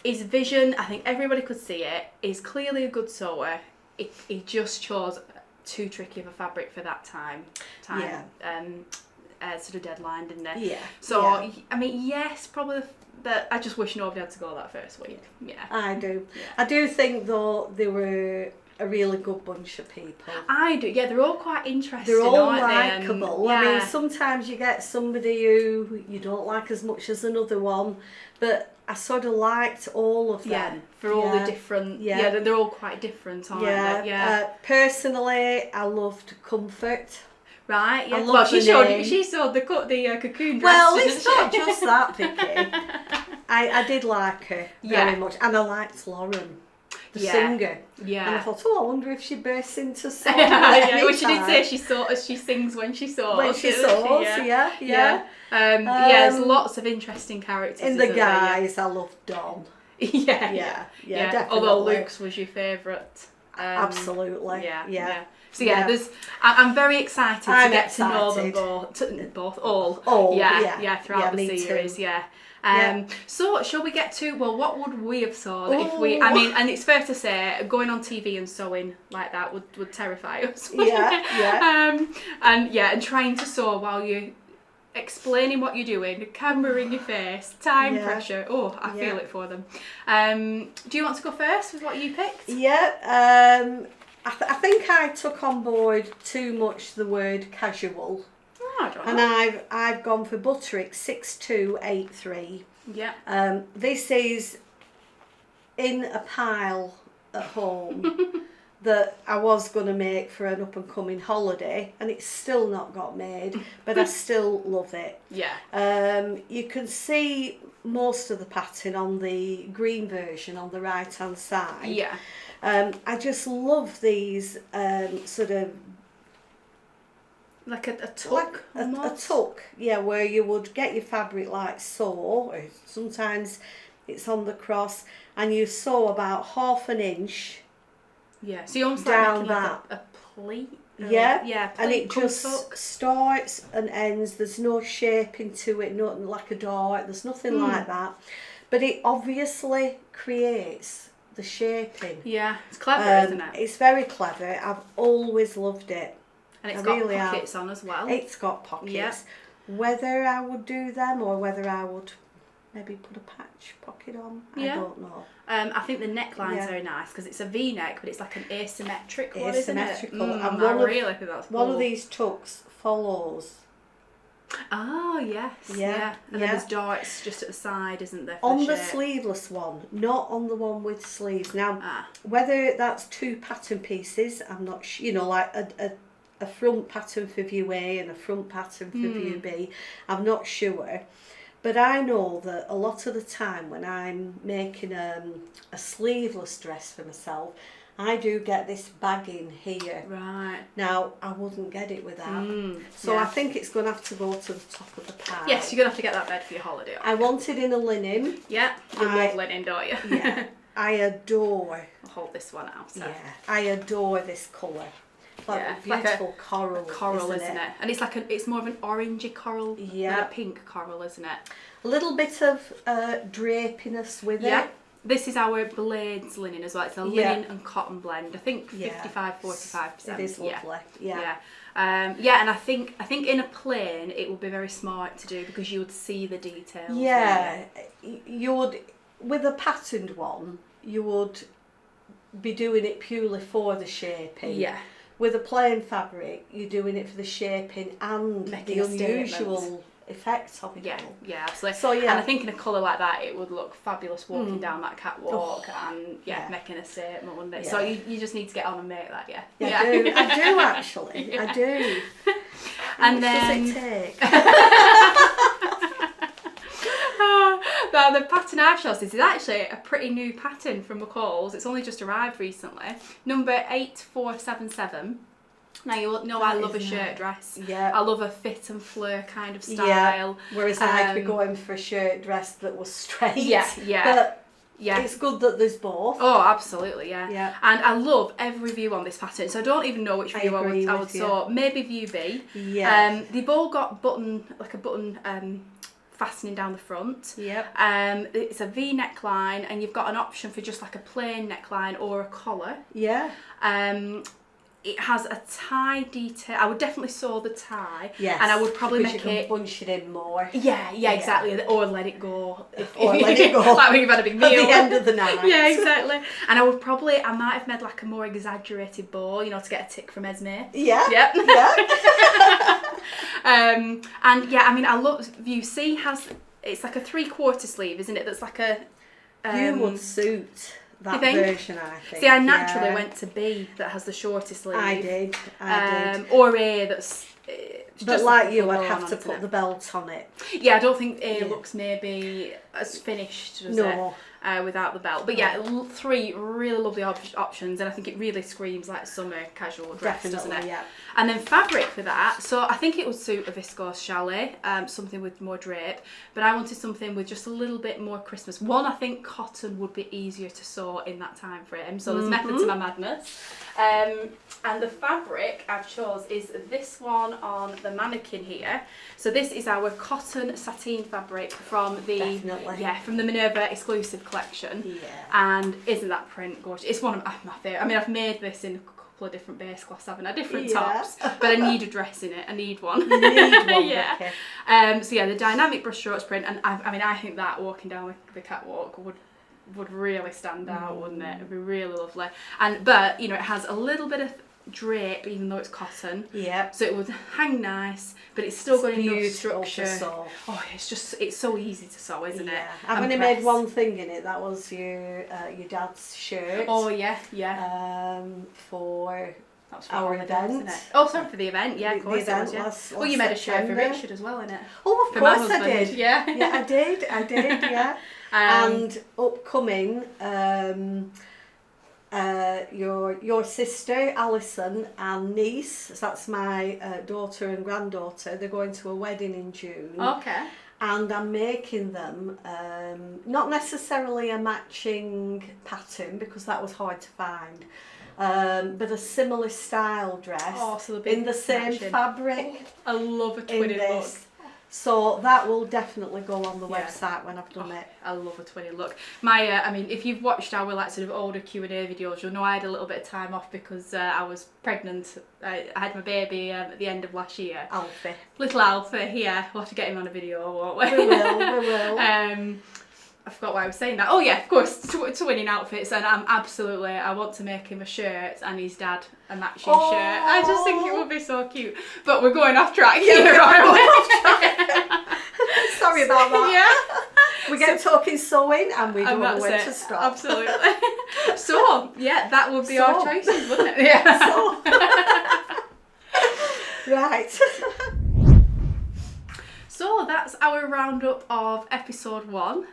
his vision, I think everybody could see it, he's clearly a good sewer. He just chose too tricky of a fabric for that time sort of deadline, didn't it? So yes, probably, but I just wish nobody had to go that first week. I do. I do think though they were a really good bunch of people. I do. They're all quite interesting. They're all likeable. I mean, sometimes you get somebody who you don't like as much as another one, but I sort of liked all of them. For all the different. They're all quite different, aren't they? Personally, I loved Comfort. Right. Yeah. Well, she showed the cocoon dress. Well, it's not just that, Vicky. I did like her very much, and I liked Lauren. the Yeah. singer. Yeah. And I thought, I wonder if she bursts into song. Well, she did say she sings when she saws. When she saws, yeah. There's lots of interesting characters. In the guys, I love Don. Yeah, definitely. Although Luke's was your favourite. Absolutely. Yeah. So I'm very excited to get to know them both, all. Throughout the series. Too. Yeah. So shall we get to, well, what would we have saw if we, I mean, and it's fair to say going on TV and sewing like that would terrify us. And trying to sew while you explaining what you're doing, camera in your face, time pressure. Oh, I feel it for them. Do you want to go first with what you picked? Yeah. I think I took on board too much the word casual. I don't know. And I've gone for Butterick 6283. Yeah. This is in a pile at home that I was going to make for an up and coming holiday, and it's still not got made, but I still love it. Yeah. You can see most of the pattern on the green version on the right hand side. Yeah. I just love these sort of like a tuck, a tuck, where you would get your fabric like so, or sometimes it's on the cross, and you sew about 1/2 inch. Yeah, so you almost down like that. A pleat. Yeah, and it just tuck. starts and ends. There's no shaping to it, nothing like a dart. There's nothing like that, but it obviously creates the shaping. Yeah, it's clever, isn't it? It's very clever. I've always loved it. And it's got pockets on as well. It's got pockets. Yeah. Whether I would do them or whether I would maybe put a patch pocket on, I don't know. I think the neckline's very nice because it's a V-neck, but it's like an asymmetric one, Asymmetrical. isn't it? And I really think that's cool. One of these tucks follows. Oh, yes. Yeah. And then there's darts just at the side, isn't there? On the sleeveless one, not on the one with sleeves. Now, whether that's 2 pattern pieces, I'm not sure, like a front pattern for view A and a front pattern for view B, I'm not sure. But I know that a lot of the time when I'm making a sleeveless dress for myself, I do get this bagging here. Right. Now, I wouldn't get it with that. So I think it's going to have to go to the top of the pile. Yes, you're going to have to get that bed for your holiday. I want it in a linen. Yeah, you love linen, don't you? Yeah, I adore. I'll hold this one out. So. Yeah, I adore this colour. Like a beautiful like coral. Coral, isn't it? And it's it's more of an orangey coral than a pink coral, isn't it? A little bit of drapiness with it. This is our Blades linen as well. It's a linen and cotton blend. I think 55-45%. It is lovely. Yeah. And I think in a plain it would be very smart to do because you would see the details. Yeah, you would, with a patterned one, you would be doing it purely for the shaping. Yeah. With a plain fabric, you're doing it for the shaping and making the unusual effects of it. Yeah, absolutely. So and I think in a colour like that, it would look fabulous walking down that catwalk and making a statement one day. So you just need to get on and make that. I do actually. I do. And How then much does it take? Now the pattern I've chosen is actually a pretty new pattern from McCall's. It's only just arrived recently. Number 8477. Now you know I love a shirt dress. Yeah. I love a fit and flare kind of style. Yeah. Whereas I'd be going for a shirt dress that was straight. Yeah. But it's good that there's both. Oh, absolutely, yeah. And I love every view on this pattern. So I don't even know which view I would sew. Maybe view B. Yeah. They've all got a button fastening down the front. Yep. It's a V neckline, and you've got an option for just like a plain neckline or a collar. Yeah. It has a tie detail. I would definitely sew the tie. Yes. And I would probably make it bunch it in more. Yeah, exactly. Or let it go. Let it go. Like when you've had a big meal. At the end of the night. Yeah, exactly. And I might have made like a more exaggerated bow, to get a tick from Esme. Yeah. Yep. Yeah. And I love view C it's like a 3/4 sleeve, isn't it? That's like a. You would suit that version, I think. See, I naturally went to B that has the shorter sleeve. I did. Or A that's. But like you, I'd have to put the belt on it. Yeah, I don't think A looks maybe as finished, does it? No. without the belt. But yeah, 3 really lovely options, and I think it really screams like summer casual dress, doesn't it? Yeah. And then fabric for that, so I think it would suit a viscose chalet, something with more drape, but I wanted something with just a little bit more Christmas. One, I think cotton would be easier to sew in that time frame, so there's method to my madness. And the fabric I've chose is this one on the mannequin here. So this is our cotton sateen fabric from the from the Minerva exclusive collection. Yeah. And isn't that print gorgeous? It's one of my favourite. I mean, I've made this in a couple of different base cloths, haven't I? Different tops, but I need a dress in it. I need one. You need one, yeah. Vicky. So yeah, the dynamic brushstrokes print, and I think that walking down the catwalk would really stand out, wouldn't it? It'd be really lovely. But you know, it has a little bit of drape, even though it's cotton. Yeah. So it would hang nice, but it's still got enough structure. To sew. Oh, it's so easy to sew, isn't it? I've only made one thing in it. That was your dad's shirt. Oh yeah. For that was our event. Isn't it? Oh, sorry, for the event. Yeah, of course the event it was. Yeah. last You made a shirt for September. Richard as well, innit? Oh, of For my course I husband. did. Yeah. Yeah, I did. Yeah. And upcoming, your sister Alison and niece. So that's my daughter and granddaughter. They're going to a wedding in June. Okay. And I'm making them not necessarily a matching pattern because that was hard to find, but a similar style dress so in the same fabric. I love a twinning look. So that will definitely go on the website when I've done it. I love a twinning look. My, I mean, if you've watched our like sort of older Q&A videos, you'll know I had a little bit of time off because I was pregnant. I had my baby at the end of last year. Alfie. Little Alfie, yeah. We'll have to get him on a video, won't we? We will. I forgot why I was saying that. Oh yeah, of course, twinning outfits, and I want to make him a shirt and his dad a matching shirt. I just think it would be so cute. But we're going off track here, aren't we? Sorry about that. Yeah. We get talking sewing and we don't know when to stop. Absolutely. So, yeah, that would be our choices, wouldn't it? Yeah. Right. So that's our roundup of episode 1.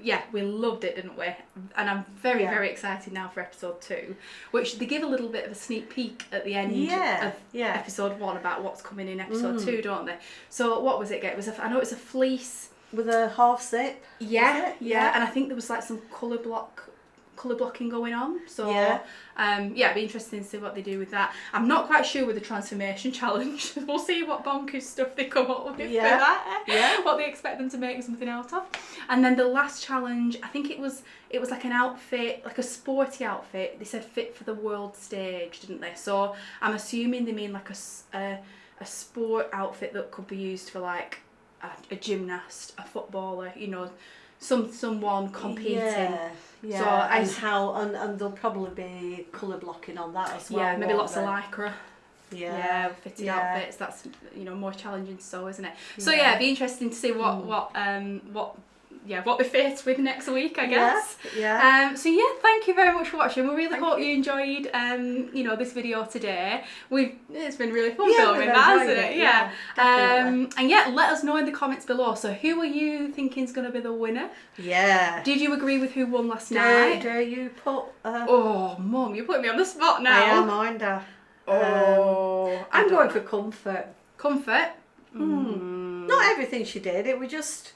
Yeah, we loved it, didn't we? And I'm very, very excited now for episode 2, which they give a little bit of a sneak peek at the end of episode 1 about what's coming in episode 2, don't they? So what was it? I know it was a fleece with a half zip. Yeah, and I think there was like some colour blocking going on. So it'd be interesting to see what they do with that. I'm not quite sure with the transformation challenge. We'll see what bonkers stuff they come up with for that. Yeah. What they expect them to make something out of. And then the last challenge, I think it was like an outfit, like a sporty outfit. They said fit for the world stage, didn't they? So I'm assuming they mean like a sport outfit that could be used for like a gymnast, a footballer, you know, someone competing. Yeah. So and there'll probably be colour blocking on that as well. Yeah, maybe lots of lycra. Yeah, fitted outfits. That's more challenging to sew, isn't it? So it'd be interesting to see what they face with next week, I guess. Yeah. So thank you very much for watching. We really hope you enjoyed this video today. It's been really fun filming that, hasn't it? Yeah. And let us know in the comments below. So who are you thinking is going to be the winner? Yeah. Did you agree with who won last night? Do you put? Oh, Mum, you put me on the spot now. I am, aren't I? I'm going for comfort. Comfort. Not everything she did. It was just.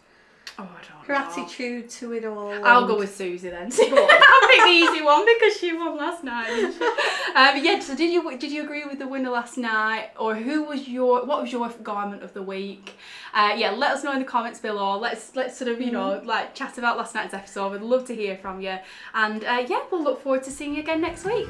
Oh, I don't her know. attitude to it all. I'll go with Susie then. I'll pick the easy one because she won last night. So did you agree with the winner last night, or what was your garment of the week? Let us know in the comments below. Let's sort of like chat about last night's episode. We'd love to hear from you, and we'll look forward to seeing you again next week.